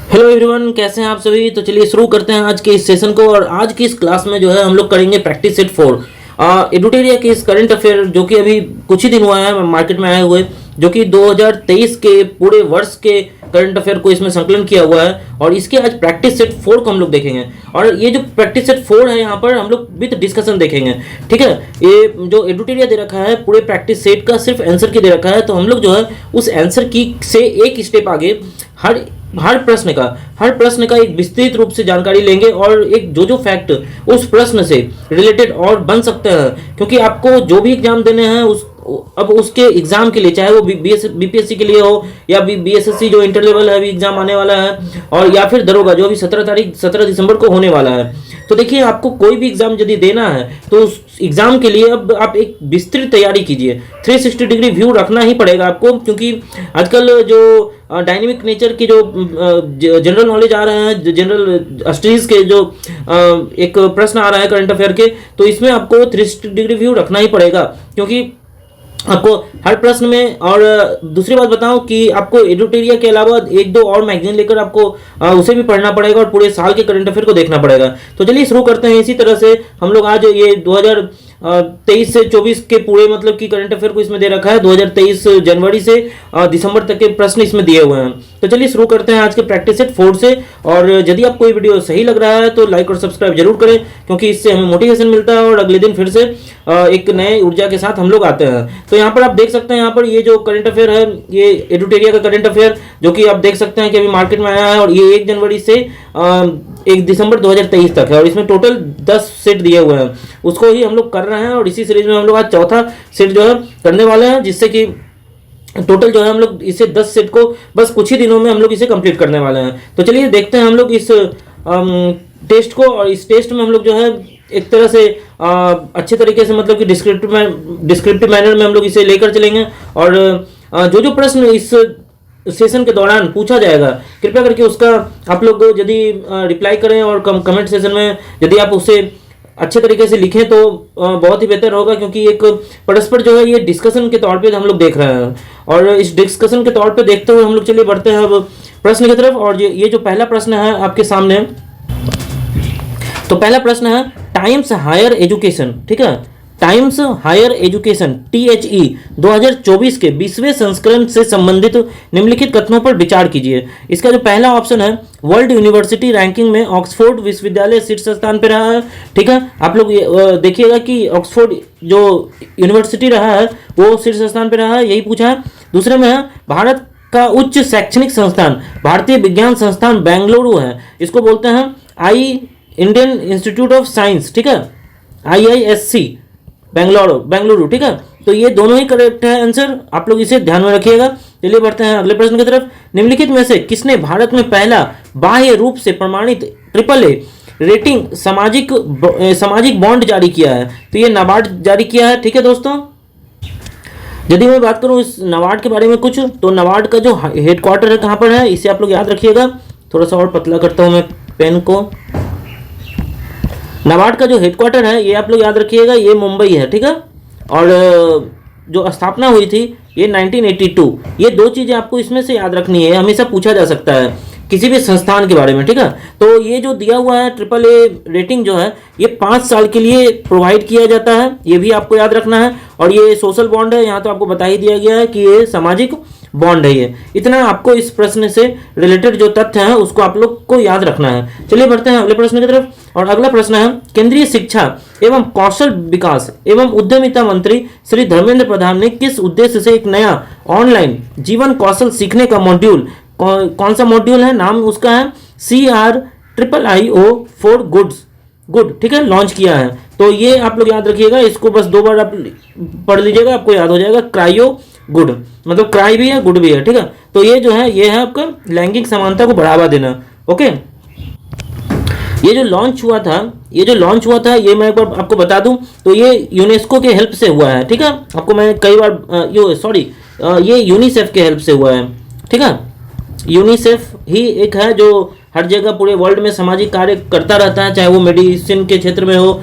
Hello everyone, कैसे हैं आप सभी। तो चलिए शुरू करते हैं आज के इस सेशन को। और आज की इस क्लास में जो है हम लोग करेंगे प्रैक्टिस सेट 4 एडुटेरिया के इस करंट अफेयर जो कि अभी कुछ ही दिन हुआ है मार्केट में आए हुए, जो कि 2023 के पूरे वर्ष के करंट अफेयर को इसमें संकलन किया हुआ है। और इसके आज प्रैक्टिस सेट 4 को हम लोग देखेंगे। और ये जो प्रैक्टिस सेट 4 है यहाँ पर हम लोग विद डिस्कशन देखेंगे, ठीक है। ये जो एडुटेरिया दे रखा है पूरे प्रैक्टिस सेट का सिर्फ आंसर की दे रखा है, तो हम लोग जो है उस आंसर की से एक स्टेप आगे हर प्रश्न का एक विस्तृत रूप से जानकारी लेंगे और एक जो फैक्ट उस प्रश्न से रिलेटेड और बन सकते हैं, क्योंकि आपको जो भी एग्जाम देने हैं अब उसके एग्जाम के लिए, चाहे वो बीपीएससी के लिए हो या बीएसएससी जो इंटर लेवल है अभी एग्जाम आने वाला है, और या फिर दरोगा जो अभी 17 दिसंबर को होने वाला है। तो देखिए, आपको कोई भी एग्जाम यदि देना है तो उस एग्जाम के लिए अब आप एक विस्तृत तैयारी कीजिए। 360 डिग्री व्यू रखना ही पड़ेगा आपको, क्योंकि आजकल जो डायनेमिक नेचर की जो जनरल नॉलेज आ रहे हैं, जनरल स्टडीज के जो एक प्रश्न आ रहा है करंट अफेयर के, तो इसमें आपको 360 डिग्री व्यू रखना ही पड़ेगा, क्योंकि आपको हर प्रश्न में। और दूसरी बात बताऊं कि आपको एडुटेरिया के अलावा एक दो और मैगजीन लेकर आपको उसे भी पढ़ना पड़ेगा और पूरे साल के करंट अफेयर को देखना पड़ेगा। तो चलिए शुरू करते हैं। इसी तरह से हम लोग आज ये 2023 से 24 के पूरे मतलब कि करंट अफेयर को इसमें दे रखा है। 2023 जनवरी से दिसंबर तक के प्रश्न इसमें दिए हुए हैं। तो चलिए शुरू करते हैं आज के प्रैक्टिस सेट 4 से। और यदि आपको ये वीडियो सही लग रहा है तो लाइक और सब्सक्राइब जरूर करें, क्योंकि इससे हमें मोटिवेशन मिलता है और अगले दिन फिर से एक नए ऊर्जा के साथ हम लोग आते हैं। तो यहाँ पर आप देख सकते हैं, यहाँ पर ये जो करंट अफेयर है, ये एडुटेरिया का करंट अफेयर जो कि आप देख सकते हैं कि अभी मार्केट में आया है, और ये 1 जनवरी से 1 दिसंबर 2023 तक है। और इसमें टोटल 10 सेट दिए हुए हैं, उसको ही हम लोग कर रहे हैं। और इसी सीरीज में हम लोग आज चौथा सेट जो है करने वाले हैं, जिससे कि टोटल जो है हम लोग इसे 10 सेट को बस कुछ ही दिनों में हम लोग इसे कंप्लीट करने वाले हैं। तो चलिए देखते हैं हम लोग इस टेस्ट को। और इस टेस्ट में हम लोग जो है एक तरह से अच्छे तरीके से मतलब कि डिस्क्रिप्टिव मैनर में हम लोग इसे लेकर चलेंगे। और जो प्रश्न इस सेशन के दौरान पूछा जाएगा, कृपया करके उसका आप लोग यदि रिप्लाई करें और कमेंट सेशन में यदि आप उसे अच्छे तरीके से लिखें तो बहुत ही बेहतर होगा, क्योंकि एक परस्पर जो है ये डिस्कशन के तौर पे हम लोग देख रहे हैं। और इस डिस्कशन के तौर पे देखते हुए हम लोग चलिए बढ़ते हैं अब प्रश्न की तरफ। और ये जो पहला प्रश्न है आपके सामने, तो पहला प्रश्न है टाइम्स हायर एजुकेशन, ठीक है, टाइम्स हायर एजुकेशन THE 2024 के 20वें संस्करण से संबंधित निम्नलिखित कथनों पर विचार कीजिए। इसका जो पहला ऑप्शन है, वर्ल्ड यूनिवर्सिटी रैंकिंग में ऑक्सफोर्ड विश्वविद्यालय शीर्ष स्थान पर रहा है, ठीक है। आप लोग देखिएगा कि ऑक्सफोर्ड जो यूनिवर्सिटी रहा है वो शीर्ष स्थान पर रहा है, यही पूछा है। दूसरे में है भारत का उच्च शैक्षणिक संस्थान भारतीय विज्ञान संस्थान बेंगलुरु है, इसको बोलते हैं इंडियन इंस्टीट्यूट ऑफ साइंस, ठीक है, IISC बेंगलुरु, ठीक है। तो ये दोनों ही करेक्ट है आंसर, आप लोग इसे ध्यान में रखिएगा। चलिए बढ़ते हैं अगले प्रश्न की तरफ। निम्नलिखित में से किसने भारत में पहला बाह्य रूप से प्रमाणित AAA रेटिंग सामाजिक बॉन्ड जारी किया है? तो ये नाबार्ड जारी किया है, ठीक है दोस्तों। यदि मैं बात करूं इस नाबार्ड के बारे में कुछ, तो नाबार्ड का जो हेडक्वार्टर है कहाँ पर है, इसे आप लोग याद रखिएगा। थोड़ा सा और पतला करता हूं मैं पेन को। नाबार्ड का जो हेडक्वार्टर है ये आप लोग याद रखिएगा, ये मुंबई है, ठीक है। और जो स्थापना हुई थी ये 1982। ये दो चीज़ें आपको इसमें से याद रखनी है, हमेशा पूछा जा सकता है किसी भी संस्थान के बारे में, ठीक है। तो ये जो दिया हुआ है AAA रेटिंग जो है ये 5 साल के लिए प्रोवाइड किया जाता है, ये भी आपको याद रखना है। और ये सोशल बॉन्ड है, यहाँ तो आपको बता ही दिया गया है कि ये सामाजिक बॉन्ड है। ये इतना आपको इस प्रश्न से रिलेटेड जो तथ्य है उसको आप लोग को याद रखना है। चलिए बढ़ते हैं अगले प्रश्न की तरफ। और अगला प्रश्न है, केंद्रीय शिक्षा एवं कौशल विकास एवं उद्यमिता मंत्री श्री धर्मेंद्र प्रधान ने किस उद्देश्य से एक नया ऑनलाइन जीवन कौशल सीखने का मॉड्यूल, कौन सा मॉड्यूल है, नाम उसका है CRIIO फॉर गुड, ठीक है, लॉन्च किया है। तो ये आप लोग याद रखिएगा, इसको बस 2 बार आप पढ़ लीजिएगा, आपको याद हो जाएगा। क्राइयो गुड मतलब क्राई भी है, गुड भी है, ठीक है। तो ये जो है ये है आपका लैंगिक समानता को बढ़ावा देना, ओके। ये जो लॉन्च हुआ था ये मैं एक बार आपको बता दूं, तो ये यूनेस्को के हेल्प से हुआ है, ठीक है। आपको मैं कई बार ये यूनिसेफ के हेल्प से हुआ है, ठीक है। यूनिसेफ ही एक है जो हर जगह पूरे वर्ल्ड में सामाजिक कार्य करता रहता है, चाहे वो मेडिसिन के क्षेत्र में हो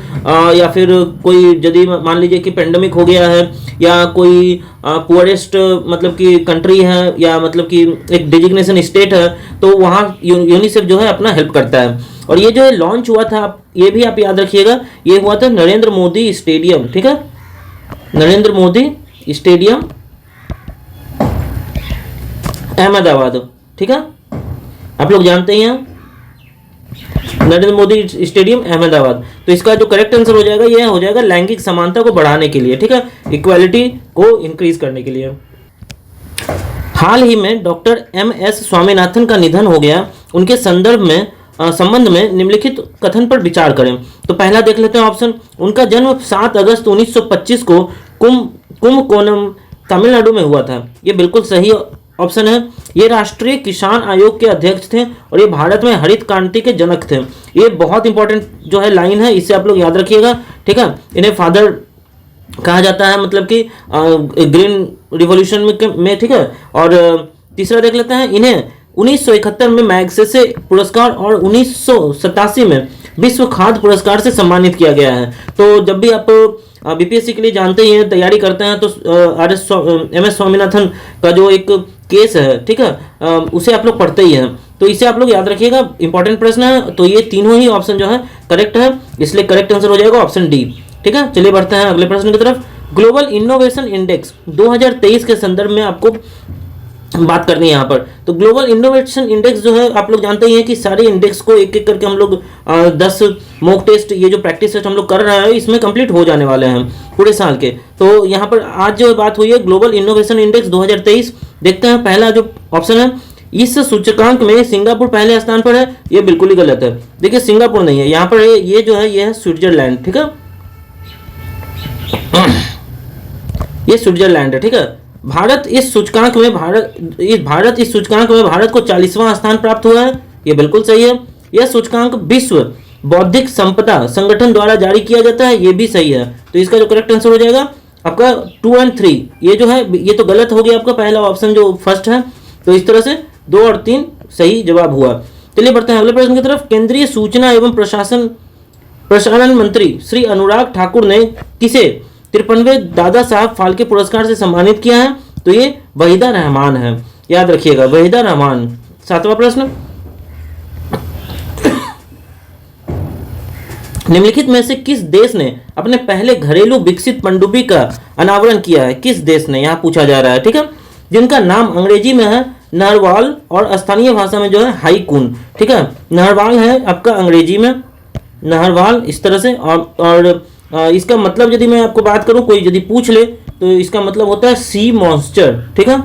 या फिर कोई यदि मान लीजिए कि पेंडेमिक हो गया है या कोई पुअरेस्ट मतलब कि कंट्री है या मतलब कि एक डिजिग्नेशन स्टेट है, तो वहाँ यूनिसेफ जो है अपना हेल्प करता है। और ये जो लॉन्च हुआ था, ये भी आप याद रखिएगा, ये हुआ था नरेंद्र मोदी स्टेडियम, ठीक है, नरेंद्र मोदी स्टेडियम अहमदाबाद, ठीक है, आप लोग जानते ही हैं नरेंद्र मोदी स्टेडियम अहमदाबाद। तो इसका जो करेक्ट आंसर हो जाएगा यह हो जाएगा लैंगिक समानता को बढ़ाने के लिए, ठीक है, इक्वालिटी को इंक्रीज करने के लिए। हाल ही में डॉक्टर MS स्वामीनाथन का निधन हो गया, उनके संबंध में निम्नलिखित कथन पर विचार करें। तो पहला देख लेते हैं ऑप्शन, उनका जन्म 7 अगस्त 1925 को कुंभकोणम तमिलनाडु में हुआ था। ये बिल्कुल सही ऑप्शन है। ये राष्ट्रीय किसान आयोग के अध्यक्ष थे और ये भारत में हरित क्रांति के जनक थे। ये बहुत इंपॉर्टेंट जो है लाइन है, इसे आप लोग याद रखिएगा, ठीक है। इन्हें फादर कहा जाता है, मतलब कि ग्रीन रिवॉल्यूशन में, ठीक है। और तीसरा देख लेते हैं, इन्हें 1971 में मैग्सेसे पुरस्कार और 1987 में विश्व खाद्य पुरस्कार से सम्मानित किया गया है। तो जब भी आप बीपीएससी के लिए जानते ही हैं, तैयारी करते हैं, तो MS स्वामीनाथन का जो एक केस है, ठीक है, उसे आप लोग पढ़ते ही हैं, तो इसे आप लोग याद रखिएगा, इंपॉर्टेंट प्रश्न है। तो ये तीनों ही ऑप्शन जो है करेक्ट है, इसलिए करेक्ट आंसर हो जाएगा ऑप्शन डी, ठीक है। चलिए बढ़ते हैं अगले प्रश्न की तरफ। ग्लोबल इनोवेशन इंडेक्स 2023 के संदर्भ में आपको बात करनी है यहाँ पर। तो ग्लोबल इनोवेशन इंडेक्स जो है, आप लोग जानते ही हैं कि सारे इंडेक्स को एक एक करके हम लोग 10 मॉक टेस्ट, ये जो प्रैक्टिस टेस्ट हम लोग कर रहे हैं, इसमें कंप्लीट हो जाने वाले हैं पूरे साल के। तो यहाँ पर आज जो बात हुई है ग्लोबल इनोवेशन इंडेक्स 2023, देखते हैं पहला जो ऑप्शन है, इस सूचकांक में सिंगापुर पहले स्थान पर है। ये बिल्कुल ही गलत है। देखिए सिंगापुर नहीं है यहाँ पर, ये जो है ये है स्विट्जरलैंड, ठीक है, ये स्विट्जरलैंड है, ठीक है। भारत इस सूचकांक में भारत को 40वां स्थान प्राप्त हुआ है। ये बिल्कुल सही है। यह सूचकांक विश्व बौद्धिक संपदा संगठन द्वारा जारी किया जाता है। ये भी सही है। तो इसका जो करेक्ट आंसर हो जाएगा आपका 2 और 3। ये जो है ये तो गलत हो गया आपका पहला ऑप्शन जो फर्स्ट है। तो इस तरह से 2 और 3 सही जवाब हुआ। चलिए बढ़ते हैं अगले प्रश्न की तरफ। केंद्रीय सूचना एवं प्रसारण मंत्री श्री अनुराग ठाकुर ने किसे 53वें दादा साहब फाल्के पुरस्कार से सम्मानित किया है? तो ये वहीदा रहमान है, याद रखिएगा, वहीदा रहमान। 7वां प्रश्न, निम्नलिखित में से किस देश ने अपने पहले घरेलू विकसित पनडुब्बी का अनावरण किया है? किस देश ने, यहां पूछा जा रहा है, ठीक है, जिनका नाम अंग्रेजी में है नहरवाल और स्थानीय भाषा में जो है हाईकून, ठीक है। नहरवाल है आपका अंग्रेजी में, नहरवाल इस तरह से, और इसका मतलब यदि मैं आपको बात करूं, कोई यदि पूछ ले तो इसका मतलब होता है सी मॉन्स्टर, ठीक है,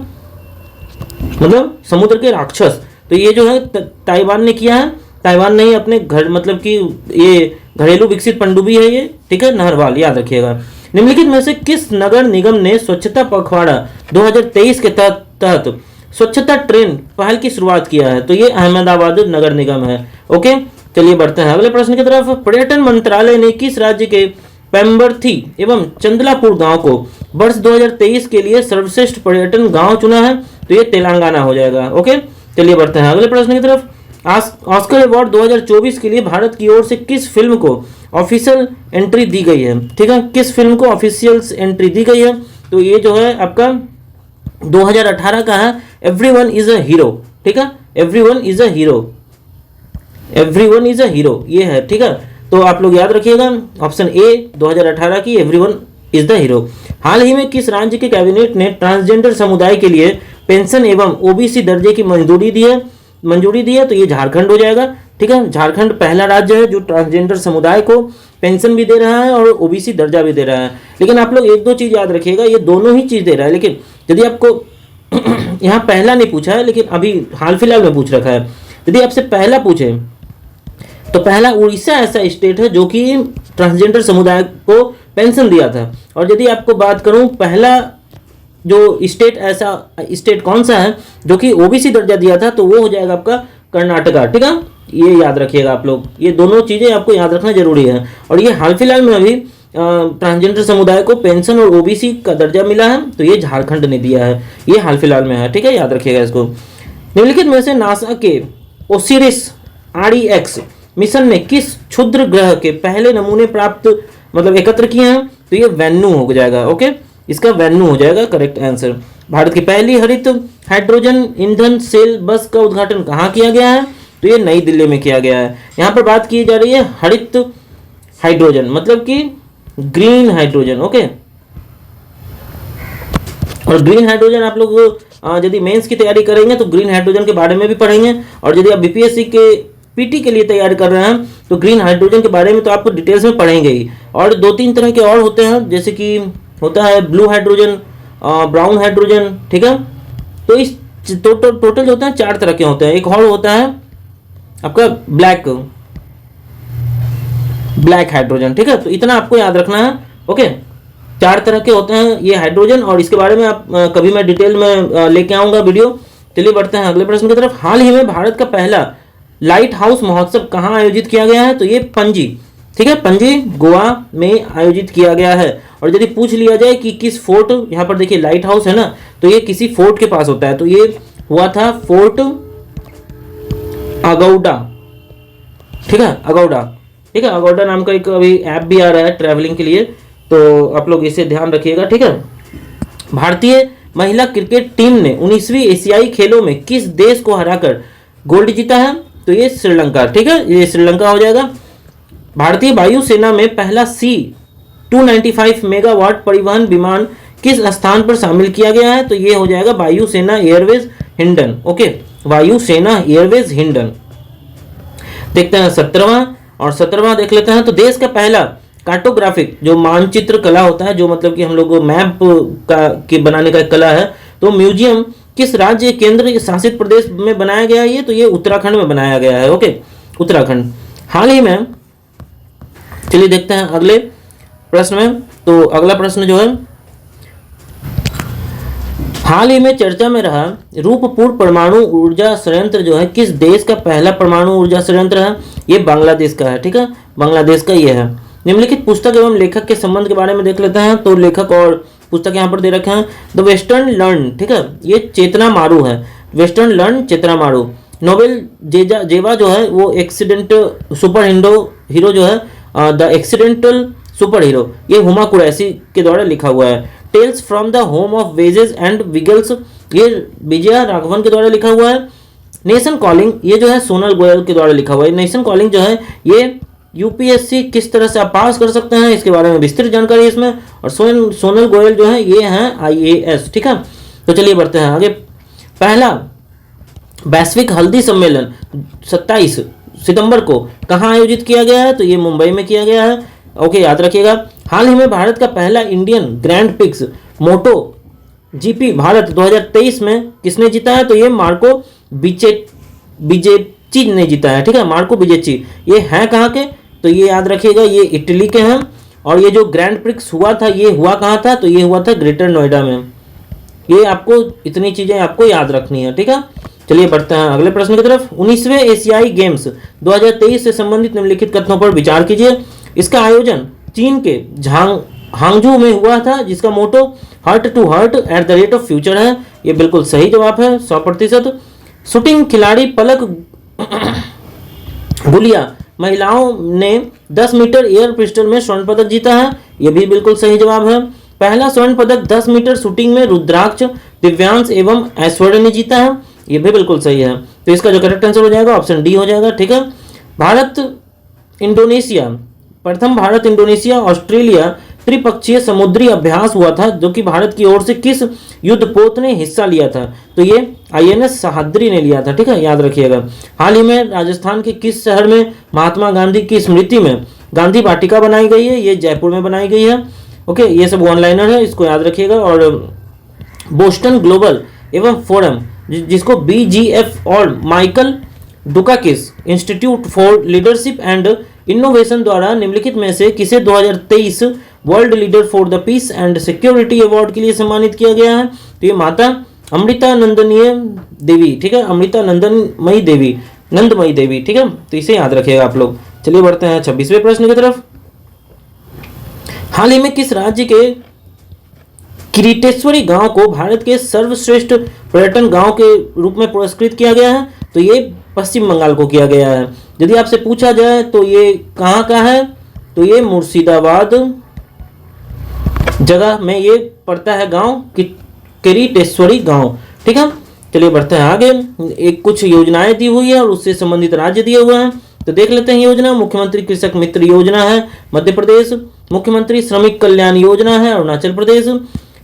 मतलब समुद्र के राक्षस। तो ये जो है ताइवान ने किया है, ताइवान ने ही अपने घर, मतलब कि ये घरेलू विकसित पनडुब्बी है ये, ठीक है, नहरवाल, याद रखिएगा। निम्नलिखित में से किस नगर निगम ने स्वच्छता पखवाड़ा 2023 के तहत स्वच्छता ट्रेन पहल की शुरुआत किया है? तो ये अहमदाबाद नगर निगम है। ओके, चलिए बढ़ते हैं अगले प्रश्न की तरफ। पर्यटन मंत्रालय ने किस राज्य के पेम्बरथी एवं चंदलापुर गांव को वर्ष 2023 के लिए सर्वश्रेष्ठ पर्यटन गांव चुना है? तो ये तेलंगाना हो जाएगा। ओके, चलिए बढ़ते हैं अगले प्रश्न की तरफ। ऑस्कर अवार्ड 2024 के लिए भारत की ओर से किस फिल्म को ऑफिशियल एंट्री दी गई है? ठीक है, किस फिल्म को ऑफिशियल एंट्री दी गई है? तो ये जो है आपका 2018 का है, एवरीवन इज अ हीरो, ठीक है, everyone is a hero, everyone is a hero, ये है, ठीक है। तो आप लोग याद रखिएगा ऑप्शन ए 2018 की एवरीवन इज द हीरो। हाल ही में किस राज्य के कैबिनेट ने ट्रांसजेंडर समुदाय के लिए पेंशन एवं ओबीसी दर्जे की मंजूरी दी है? तो ये झारखंड हो जाएगा, ठीक है। झारखंड पहला राज्य है जो ट्रांसजेंडर समुदाय को पेंशन भी दे रहा है और ओबीसी दर्जा भी दे रहा है। लेकिन आप लोग एक दो चीज याद रखिएगा, ये दोनों ही चीज दे रहा है, लेकिन यदि आपको यहाँ पहला नहीं पूछा है, लेकिन अभी हाल फिलहाल में पूछ रखा है। यदि आपसे पहला पूछे तो पहला उड़ीसा ऐसा स्टेट है जो कि ट्रांसजेंडर समुदाय को पेंशन दिया था। और यदि आपको बात करूं पहला जो स्टेट, ऐसा स्टेट कौन सा है जो कि ओबीसी दर्जा दिया था, तो वो हो जाएगा आपका कर्नाटका, ठीक है। ये याद रखिएगा आप लोग, ये दोनों चीजें आपको याद रखना जरूरी है। और ये हाल फिलहाल में अभी ट्रांसजेंडर समुदाय को पेंशन और ओबीसी का दर्जा मिला है, तो ये झारखंड ने दिया है, ये हाल फिलहाल में है, ठीक है, याद रखिएगा इसको। निम्नलिखित में से नासा के ओसिरिस REX मिशन ने किस क्षुद्र ग्रह के पहले नमूने प्राप्त मतलब एकत्र किए हैं? तो ये वेन्यू हो जाएगा। ओके, इसका वेन्यू हो जाएगा करेक्ट आंसर। भारत की पहली हरित हाइड्रोजन ईंधन सेल बस का उद्घाटन कहाँ किया गया है? तो ये नई दिल्ली में किया गया है। यहाँ पर बात की जा रही है हरित हाइड्रोजन मतलब कि ग्रीन हाइड्रोजन। ओके, और ग्रीन हाइड्रोजन आप लोग यदि मेंस की तैयारी करेंगे तो ग्रीन हाइड्रोजन के बारे में भी पढ़ेंगे, और यदि आप बीपीएससी के पीटी के लिए तैयारी कर रहे हैं तो ग्रीन हाइड्रोजन के बारे में तो आपको डिटेल्स में पढ़ेंगे ही। और 2-3 तरह के और होते हैं, जैसे कि होता है ब्लू हाइड्रोजन, ब्राउन हाइड्रोजन, ठीक है। तो इस टोटल जो होते हैं 4 तरह के होते हैं। एक और होता है आपका ब्लैक हाइड्रोजन, ठीक है। तो इतना आपको याद रखना है। ओके, 4 तरह के होते हैं ये हाइड्रोजन, और इसके बारे में आप कभी मैं डिटेल में लेके आऊंगा वीडियो। चलिए बढ़ते हैं अगले प्रश्न की तरफ। हाल ही में भारत का पहला लाइट हाउस महोत्सव कहाँ आयोजित किया गया है? तो ये पणजी, ठीक है, पणजी गोवा में आयोजित किया गया है। और यदि पूछ लिया जाए कि किस फोर्ट, यहाँ पर देखिए लाइट हाउस है ना, तो ये किसी फोर्ट के पास होता है। तो ये हुआ था फोर्ट अगौडा, ठीक है, अगौडा, ठीक है। अगौडा नाम का एक अभी ऐप भी आ रहा है ट्रैवलिंग के लिए, तो आप लोग इसे ध्यान रखिएगा, ठीक है। भारतीय महिला क्रिकेट टीम ने 19वीं एशियाई खेलों में किस देश को हराकर गोल्ड जीता है? तो ये श्रीलंका, ठीक है, ये श्रीलंका हो जाएगा। भारतीय वायुसेना में पहला C-295 मेगावाट परिवहन विमान किस स्थान पर शामिल किया गया है? तो ये हो जाएगा वायुसेना एयरवेज हिंडन। ओके, वायुसेना एयरवेज हिंडन। देखते हैं 17वां, और 17वां देख लेते हैं। तो देश का पहला कार्टोग्राफिक जो मानचित्र कला होता है, जो मतलब कि हम लोग मैप का के बनाने का कला है, तो म्यूजियम किस राज्य केंद्र शासित प्रदेश में बनाया गया है? ये तो ये उत्तराखंड में बनाया गया है। ओके, उत्तराखंड। हाल ही में, चलिए देखते हैं अगले प्रश्न में। तो अगला प्रश्न जो है, हाल ही में चर्चा में रहा रूपपुर परमाणु ऊर्जा संयंत्र जो है किस देश का पहला परमाणु ऊर्जा संयंत्र है? ये बांग्लादेश का है, ठीक है, बांग्लादेश का ये है। निम्नलिखित पुस्तक एवं लेखक के संबंध के बारे में देख लेते हैं। तो लेखक और पुस्तक यहाँ पर दे रखे हैं। द वेस्टर्न लर्न, ठीक है, ये चेतना मारू है। वेस्टर्न लर्न चेतना मारू। नोबेल जेवा जो है वो एक्सीडेंट सुपर हीरो जो है, द एक्सीडेंटल सुपर हीरो, ये हुमा कुरैशी के द्वारा लिखा हुआ है। Tales from the home of wedges and wiggles, ये विजया राघवन के द्वारा लिखा हुआ है। नेशन कॉलिंग, ये जो है सोनल गोयल के द्वारा लिखा हुआ है। नेशन कॉलिंग जो है ये यूपीएससी किस तरह से आप पास कर सकते हैं इसके बारे में विस्तृत जानकारी इसमें। और सोनल गोयल जो है ये हैं IAS, ठीक है। तो चलिए बढ़ते हैं आगे। पहला वैश्विक हल्दी सम्मेलन 27 सितंबर को कहाँ आयोजित किया गया है? तो ये मुंबई में किया गया है। ओके, याद रखिएगा। हाल ही में भारत का पहला इंडियन ग्रैंड पिक्स मोटो GP भारत 2023 में किसने जीता है? तो ये मार्को बिजेच्ची ने जीता है, ठीक है, मार्को बिजेच्ची। ये है कहाँ के? तो ये याद रखिएगा, ये इटली के हैं। और ये जो ग्रैंड प्रिक्स हुआ था ये हुआ कहाँ था? तो ये हुआ था ग्रेटर नोएडा में। ये आपको इतनी चीजें आपको याद रखनी है, ठीक है। चलिए बढ़ते हैं अगले प्रश्न की तरफ। 19वें एशियाई गेम्स 2023 से संबंधित निम्नलिखित कथनों पर विचार कीजिए। इसका आयोजन चीन के हांगझू में हुआ था, जिसका motto heart to heart at the rate of future है। ये बिल्कुल सही जवाब है, 100%। शूटिंग खिलाड़ी पलक गुलिया महिलाओं ने 10 मीटर एयर पिस्टल में स्वर्ण पदक जीता है। यह भी बिल्कुल सही जवाब है। पहला स्वर्ण पदक 10 मीटर शूटिंग में रुद्राक्ष दिव्यांश एवं ऐश्वर्य ने जीता है। यह भी बिल्कुल सही है। तो इसका जो करेक्ट आंसर हो जाएगा ऑप्शन डी हो जाएगा, ठीक है। प्रथम भारत इंडोनेशिया ऑस्ट्रेलिया त्रिपक्षीय समुद्री अभ्यास हुआ था, जो कि भारत की ओर से किस युद्धपोत ने हिस्सा लिया था? तो ये INS सहाद्री ने लिया था, ठीक है, याद रखिएगा। हाल ही में राजस्थान के किस शहर में महात्मा गांधी की स्मृति में गांधी वाटिका बनाई गई है? ये जयपुर में बनाई गई है। ओके, ये सब वन लाइनर है, इसको याद रखिएगा। और बोस्टन ग्लोबल एवं फोरम, जिसको BGF और Michael Dukakis Institute for Leadership and Innovation द्वारा निम्नलिखित में से किसे 2023 world leader for the peace and security award के लिए सम्मानित किया गया है? तो ये माता अमृता नंदनीय देवी, ठीक है, अमृता नंदमयी देवी, ठीक है। तो इसे याद रखिएगा आप लोग। चलिए बढ़ते हैं 26वें प्रश्न की तरफ। हाल ही में किस राज्य के किरीटेश्वरी गांव को भारत के सर्वश्रेष्ठ पर्यटन गांव के रूप में पुरस्कृत किया गया है, तो ये पश्चिम बंगाल को किया गया है। यदि आपसे पूछा जाए तो ये कहाँ का है, तो ये मुर्शिदाबाद जगह में ये पड़ता है गांव किरीटेश्वरी गांव। ठीक है, चलिए बढ़ते हैं आगे। एक कुछ योजनाएं दी हुई है और उससे संबंधित राज्य दिए हुए हैं, तो देख लेते हैं योजना। मुख्यमंत्री कृषक मित्र योजना है मध्य प्रदेश, मुख्यमंत्री श्रमिक कल्याण योजना है अरुणाचल प्रदेश,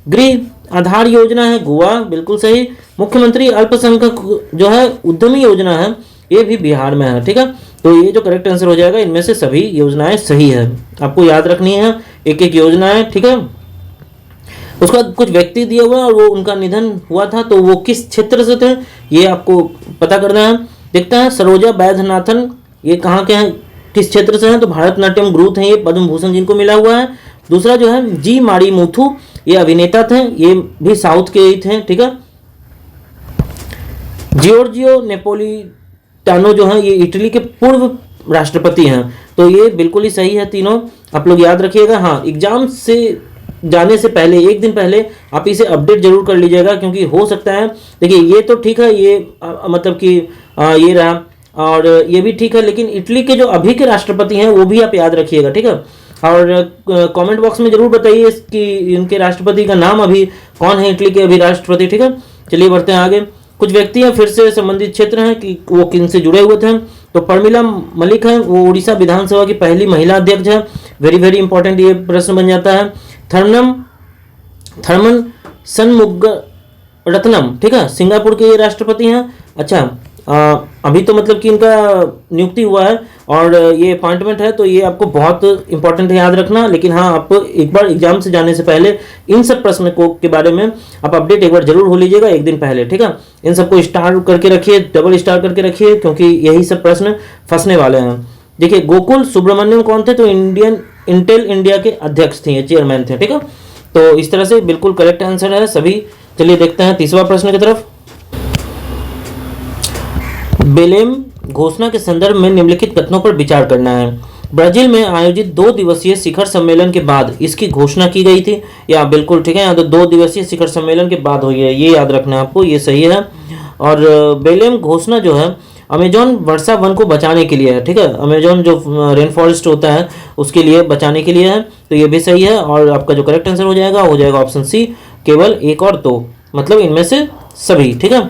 गृह आधार योजना है गोवा, बिल्कुल सही। मुख्यमंत्री अल्पसंख्यक जो है उद्यमी योजना है, ये भी बिहार में है। ठीक है, तो ये जो करेक्ट आंसर हो जाएगा, इनमें से सभी योजनाएं सही है, आपको याद रखनी है एक एक योजना है। ठीक है, उसका कुछ व्यक्ति दिया हुआ है और वो उनका निधन हुआ था, तो वो किस क्षेत्र से थे ये आपको पता करना है। देखते हैं, सरोजा वैद्यनाथन ये कहाँ के हैं, किस क्षेत्र से हैं, तो भारतनाट्यम गुरु थे, ये पद्म भूषण जिनको मिला हुआ है। दूसरा जो है जी मारी मुथु, ये अभिनेता थे, ये भी साउथ के ही थे। ठीक है, जियोर्जियो नेपोलिटानो जो है ये इटली के पूर्व राष्ट्रपति हैं, तो ये बिल्कुल ही सही है तीनों, आप लोग याद रखिएगा। हाँ, एग्जाम से जाने से पहले एक दिन पहले आप इसे अपडेट जरूर कर लीजिएगा, क्योंकि हो सकता है, देखिए ये तो ठीक है, ये मतलब कि ये रहा और ये भी ठीक है, लेकिन इटली के जो अभी के राष्ट्रपति हैं वो भी आप याद रखिएगा। ठीक है, और कमेंट बॉक्स में जरूर बताइए कि इनके राष्ट्रपति का नाम अभी कौन है, इटली के अभी राष्ट्रपति। ठीक है, चलिए बढ़ते हैं आगे। कुछ व्यक्ति हैं फिर से संबंधित क्षेत्र हैं कि वो किन से जुड़े हुए थे, तो प्रमिला मलिक है, वो उड़ीसा विधानसभा की पहली महिला अध्यक्ष है, वेरी वेरी इंपॉर्टेंट ये प्रश्न बन जाता है। थर्मन सनमुगरत्नम, ठीक है, सिंगापुर के ये राष्ट्रपति हैं। अच्छा, अभी तो मतलब कि इनका नियुक्ति हुआ है और ये अपॉइंटमेंट है, तो ये आपको बहुत इंपॉर्टेंट है याद रखना। लेकिन हाँ, आप एक बार एग्जाम से जाने से पहले इन सब प्रश्न को के बारे में आप अपडेट एक बार जरूर हो लीजिएगा एक दिन पहले। ठीक है, इन सबको स्टार करके रखिए, डबल स्टार करके रखिए, क्योंकि यही सब प्रश्न फंसने वाले हैं। देखिए, गोकुल सुब्रमण्यम कौन थे, तो इंटेल इंडिया के अध्यक्ष थे, चेयरमैन थे। ठीक है, तो इस तरह से बिल्कुल करेक्ट आंसर है सभी। चलिए देखते हैं तीसरा प्रश्न की तरफ। बेलेम घोषणा के संदर्भ में निम्नलिखित कथनों पर विचार करना है। ब्राजील में आयोजित 2 दिवसीय शिखर सम्मेलन के बाद इसकी घोषणा की गई थी, या बिल्कुल ठीक है, यहाँ तो 2 दिवसीय शिखर सम्मेलन के बाद हुई है, ये याद रखना है आपको, ये सही है। और बेलेम घोषणा जो है अमेजॉन वर्षा वन को बचाने के लिए है। ठीक है, अमेजॉन जो रेन फॉरेस्ट होता है उसके लिए बचाने के लिए है, तो ये भी सही है। और आपका जो करेक्ट आंसर हो जाएगा ऑप्शन सी, केवल 1 और 2, मतलब इनमें से सभी। ठीक है,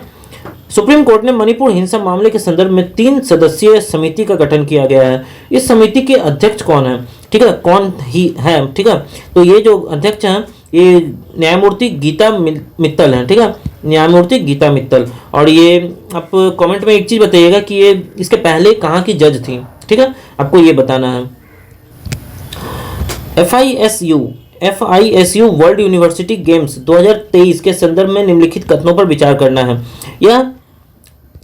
सुप्रीम कोर्ट ने मणिपुर हिंसा मामले के संदर्भ में 3 सदस्यीय समिति का गठन किया गया है। इस समिति के अध्यक्ष कौन है, ठीक है, कौन ही है। ठीक है, तो ये जो अध्यक्ष हैं ये न्यायमूर्ति गीता मित्तल हैं। ठीक है, न्यायमूर्ति गीता मित्तल। और ये आप कमेंट में एक चीज बताइएगा कि ये इसके पहले कहाँ की जज थी। ठीक है, आपको ये बताना है। FISU वर्ल्ड यूनिवर्सिटी गेम्स 2023 के संदर्भ में निम्नलिखित कथनों पर विचार करना है। यह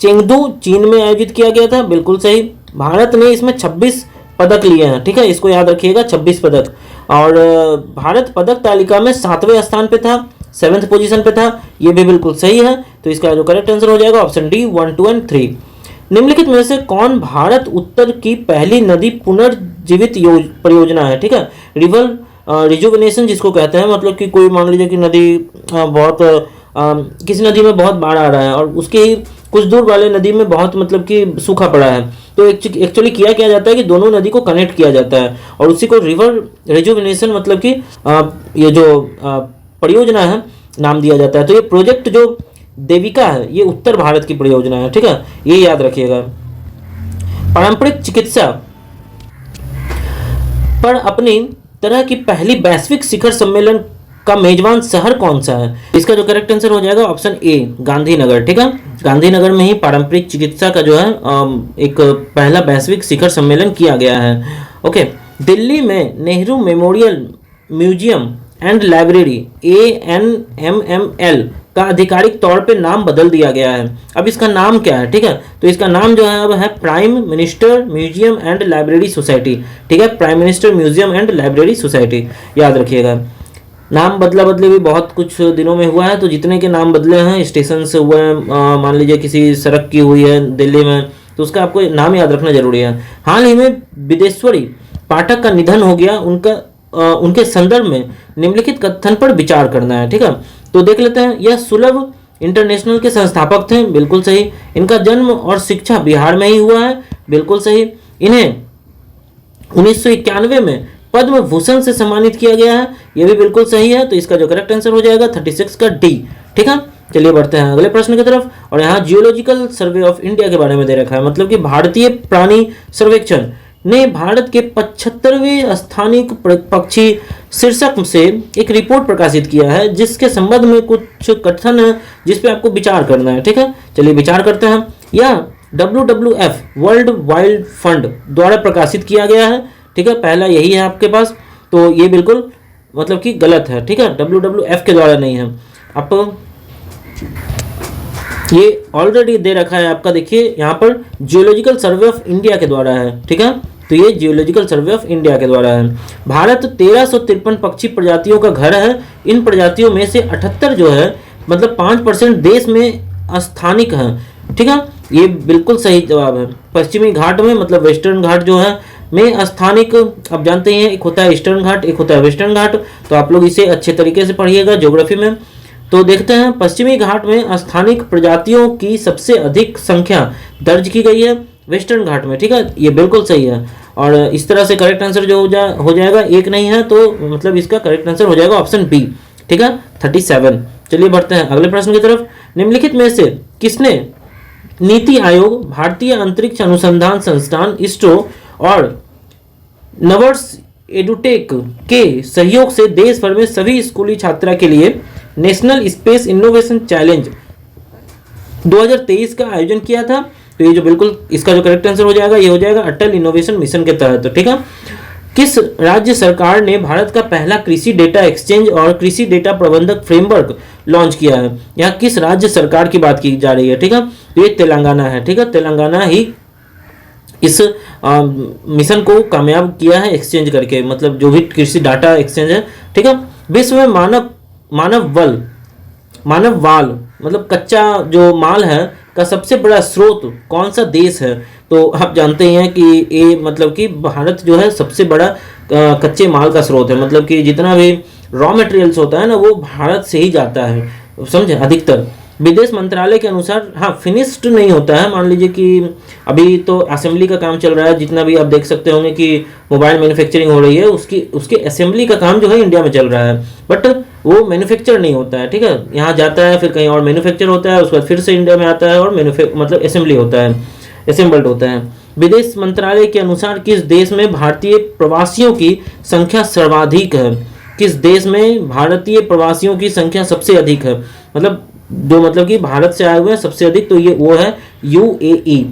चेंगदू चीन में आयोजित किया गया था, बिल्कुल सही। भारत ने इसमें 26 पदक लिए हैं। ठीक है, इसको याद रखिएगा, 26 पदक। और भारत पदक तालिका में 7वें स्थान पे था, 7th पोजीशन पे था, ये भी बिल्कुल सही है। तो इसका जो करेक्ट आंसर हो जाएगा ऑप्शन डी, 1, 2 और 3। निम्नलिखित में से कौन भारत उत्तर की पहली नदी पुनर्जीवित परियोजना है। ठीक है, रिवर रिजुविनेशन जिसको कहते हैं, मतलब कि कोई मान लीजिए कि नदी किसी नदी में बहुत बाढ़ आ रहा है और उसके ही कुछ दूर वाले नदी में बहुत मतलब कि सूखा पड़ा है, तो एक्चुअली किया जाता है कि दोनों नदी को कनेक्ट किया जाता है और उसी को रिवर रिजुविनेशन मतलब कि ये जो परियोजना है नाम दिया जाता है। तो ये प्रोजेक्ट जो देविका है ये उत्तर भारत की परियोजना है। ठीक है, ये याद रखिएगा। पारंपरिक चिकित्सा पर अपनी तरह की पहली वैश्विक शिखर सम्मेलन का मेजबान शहर कौन सा है। इसका जो करेक्ट आंसर हो जाएगा ऑप्शन ए, गांधीनगर। ठीक है, गांधीनगर में ही पारंपरिक चिकित्सा का जो है एक पहला वैश्विक शिखर सम्मेलन किया गया है। ओके, दिल्ली में Nehru memorial museum and library ANMML का आधिकारिक तौर पे नाम बदल दिया गया है। अब इसका नाम क्या है। ठीक है, तो इसका नाम जो है अब है prime minister museum and library society. ठीक है, prime minister museum and library society, याद रखिएगा। नाम बदला बदले भी बहुत कुछ दिनों में हुआ है, तो जितने के नाम बदले हैं, स्टेशन से हुए हैं, मान लीजिए किसी सड़क की हुई है दिल्ली में, तो उसका आपको नाम याद रखना जरूरी है। हाल ही में विदेश्वरी पाठक का निधन हो गया, उनका उनके संदर्भ में निम्नलिखित कथन पर विचार करना है। ठीक है, तो देख लेते हैं। यह सुलभ इंटरनेशनल के संस्थापक थे, बिल्कुल सही। इनका जन्म और शिक्षा बिहार में ही हुआ है, बिल्कुल सही। इन्हें 1991 में पद्म भूषण से सम्मानित किया गया है, यह भी बिल्कुल सही है। तो इसका जो करेक्ट आंसर हो जाएगा 36 का डी। ठीक है, चलिए बढ़ते हैं अगले प्रश्न की तरफ। और यहाँ जियोलॉजिकल सर्वे ऑफ इंडिया के बारे में दे रखा है, मतलब कि भारतीय प्राणी सर्वेक्षण ने भारत के 75वें स्थानिक पक्षी शीर्षक से एक रिपोर्ट प्रकाशित किया है, जिसके संबंध में कुछ कथन है जिस पे आपको विचार करना है। ठीक है, चलिए विचार करते हैं। यह WWF वर्ल्ड वाइल्ड फंड द्वारा प्रकाशित किया गया है। ठीक है, पहला यही है आपके पास, तो ये बिल्कुल मतलब कि गलत है। ठीक है, WWF के द्वारा नहीं है। आप ये ऑलरेडी दे रखा है आपका, देखिए यहाँ पर जियोलॉजिकल सर्वे ऑफ इंडिया के द्वारा है। ठीक है, तो ये जियोलॉजिकल सर्वे ऑफ इंडिया के द्वारा है। भारत 1353 पक्षी प्रजातियों का घर है। इन प्रजातियों में से 78 जो है मतलब 5% देश में स्थानिक हैं। ठीक है, ये बिल्कुल सही जवाब है। पश्चिमी घाट में मतलब वेस्टर्न घाट जो है में स्थानिक, आप जानते हैं एक होता है ईस्टर्न घाट, एक होता है वेस्टर्न घाट, तो आप लोग इसे अच्छे तरीके से पढ़िएगा ज्योग्राफी में। तो देखते हैं, पश्चिमी घाट में स्थानिक प्रजातियों की सबसे अधिक संख्या दर्ज की गई है वेस्टर्न घाट में। ठीक है, ये बिल्कुल सही है। और इस तरह से करेक्ट आंसर जो हो जाएगा, एक नहीं है तो मतलब इसका करेक्ट आंसर हो जाएगा ऑप्शन बी। ठीक है, 37। चलिए बढ़ते हैं अगले प्रश्न की तरफ। निम्नलिखित में से किसने नीति आयोग, भारतीय अंतरिक्ष अनुसंधान संस्थान इसरो और नवर्स एडुटेक के सहयोग से देश भर में सभी स्कूली छात्रा के लिए नेशनल स्पेस इनोवेशन चैलेंज 2023 का आयोजन किया था? तो ये जो बिल्कुल इसका जो करेक्ट आंसर हो जाएगा ये हो जाएगा अटल इनोवेशन मिशन के तहत। ठीक है, किस राज्य सरकार ने भारत का पहला कृषि डेटा एक्सचेंज और कृषि डेटा प्रबंधक फ्रेमवर्क लॉन्च किया है? यहाँ किस राज्य सरकार की बात की जा रही है? ठीक है, तो ये तेलंगाना है। ठीक है, तेलंगाना ही इस मिशन को कामयाब किया है एक्सचेंज करके, मतलब जो भी कृषि डाटा एक्सचेंज है। ठीक है, विश्व में मानव वाल मतलब कच्चा जो माल है का सबसे बड़ा स्रोत कौन सा देश है? तो आप जानते हैं कि ये मतलब कि भारत जो है सबसे बड़ा कच्चे माल का स्रोत है, मतलब कि जितना भी रॉ मटेरियल्स होता है ना वो भारत से ही जाता है, समझे, अधिकतर। विदेश मंत्रालय के अनुसार, हाँ फिनिश्ड नहीं होता है, मान लीजिए कि अभी तो असेंबली का काम चल रहा है, जितना भी आप देख सकते होंगे कि मोबाइल मैन्युफैक्चरिंग हो रही है उसके असेंबली का काम जो है इंडिया में चल रहा है, बट वो मैन्युफैक्चर नहीं होता है। ठीक है, यहाँ जाता है फिर कहीं और मैन्युफैक्चर होता है, उसके बाद फिर से इंडिया में आता है और मतलब असेंबली होता है, असेंबल्ड होता है। विदेश मंत्रालय के अनुसार किस देश में भारतीय प्रवासियों की संख्या सर्वाधिक है? किस देश में भारतीय प्रवासियों की संख्या सबसे अधिक है, मतलब कि भारत से आए हुए हैं सबसे अधिक, तो ये वो है यूएई,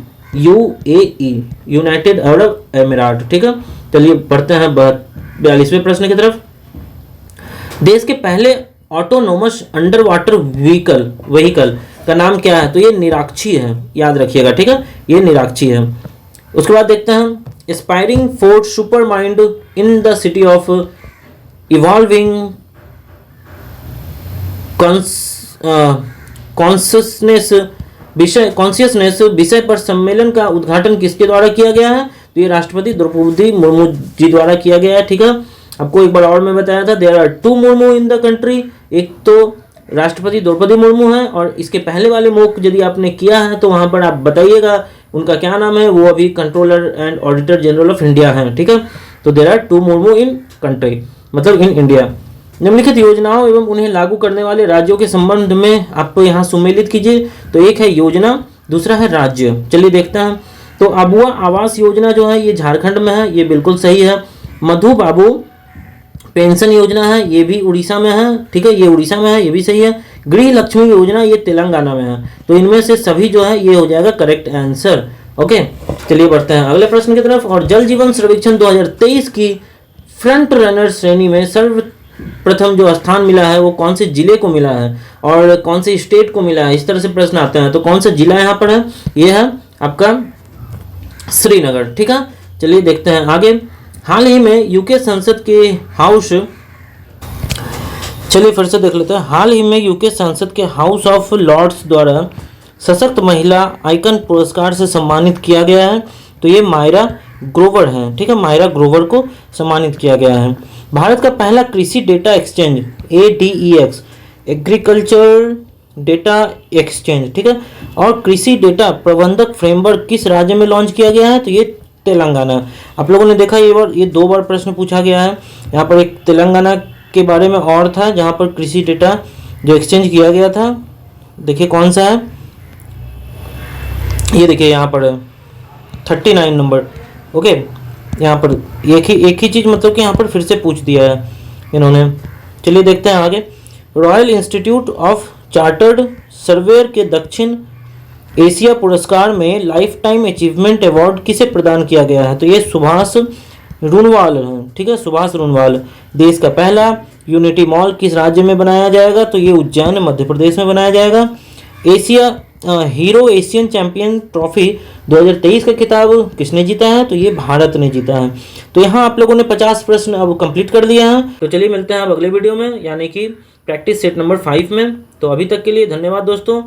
यूनाइटेड अरब एमिरात। ठीक है, चलिए बढ़ते हैं 42वें प्रश्न की तरफ। देश के पहले ऑटोनोमस अंडर वाटर व्हीकल का नाम क्या है? तो ये निराक्षी है, याद रखिएगा। ठीक है, ये निराक्षी है। उसके बाद देखते हैं, aspiring for super mind in the city of evolving consciousness विषय पर सम्मेलन का उद्घाटन किसके द्वारा किया गया है? तो ये राष्ट्रपति द्रौपदी मुर्मू जी द्वारा किया गया है। ठीक है, आपको एक बार और मैं बताया था, there are 2 Murmu in the country, एक तो राष्ट्रपति द्रौपदी मुर्मू है और इसके पहले वाले मोक यदि आपने किया है तो वहां पर आप बताइएगा उनका क्या नाम है, वो अभी controller and auditor general of India है। ठीक है, तो there are 2 Murmu in country, मतलब इन इंडिया। निम्नलिखित योजनाओं एवं उन्हें लागू करने वाले राज्यों के संबंध में आप यहाँ सुमेलित कीजिए। तो एक है योजना, दूसरा है राज्य। चलिए देखते हैं। तो अबुआ आवास योजना जो है ये झारखंड में है, ये बिल्कुल सही है। मधु बाबू पेंशन योजना है, ये भी उड़ीसा में है। ठीक है, ये उड़ीसा में है, ये भी सही है। गृह लक्ष्मी योजना ये तेलंगाना में है। तो इनमें से सभी जो है ये हो जाएगा करेक्ट आंसर। ओके, चलिए बढ़ते हैं अगले प्रश्न की तरफ। और जल जीवन सर्वेक्षण 2023 की फ्रंट रनर श्रेणी में सर्वप्रथम जो स्थान मिला है वो कौन से जिले को मिला है और कौन से स्टेट को मिला है, इस तरह से प्रश्न आते हैं। तो कौन सा जिला यहाँ पर है? ये है आपका श्रीनगर। ठीक है, चलिए देखते हैं आगे। हाल ही में यूके संसद के हाउस, चलिए फिर से देख लेते हैं। हाल ही में यूके संसद के हाउस ऑफ लॉर्ड्स द्वारा सशक्त महिला आइकन पुरस्कार से सम्मानित किया गया है। तो ये मायरा ग्रोवर हैं, ठीक है, मायरा ग्रोवर को सम्मानित किया गया है। भारत का पहला कृषि data exchange ADEX, agriculture data exchange, ठीक है, और कृषि डेटा प्रबंधक फ्रेमवर्क किस राज्य में लॉन्च किया गया है? तो ये तेलंगाना। आप लोगों ने देखा ये 2 बार प्रश्न पूछा गया है। यहाँ पर एक तेलंगाना के बारे में और था जहाँ पर कृषि डेटा जो एक्सचेंज किया गया था, देखिए कौन सा है, ये देखिए यहाँ पर 39 नंबर। ओके, यहाँ पर एक ही चीज़ मतलब कि यहाँ पर फिर से पूछ दिया है इन्होंने। चलिए देखते हैं आगे। Royal institute of chartered surveyor के दक्षिण एशिया पुरस्कार में लाइफ टाइम अचीवमेंट अवार्ड किसे प्रदान किया गया है? तो ये सुभाष रूनवाल है, ठीक है, सुभाष रूनवाल। देश का पहला यूनिटी मॉल किस राज्य में बनाया जाएगा? तो ये उज्जैन मध्य प्रदेश में बनाया जाएगा। हीरो एशियन चैंपियन ट्रॉफी 2023 का खिताब किसने जीता है? तो ये भारत ने जीता है। तो यहाँ आप लोगों ने 50 प्रश्न अब कंप्लीट कर दिया है। तो चलिए मिलते हैं अब अगले वीडियो में, यानी कि प्रैक्टिस सेट नंबर 5 में। तो अभी तक के लिए धन्यवाद दोस्तों।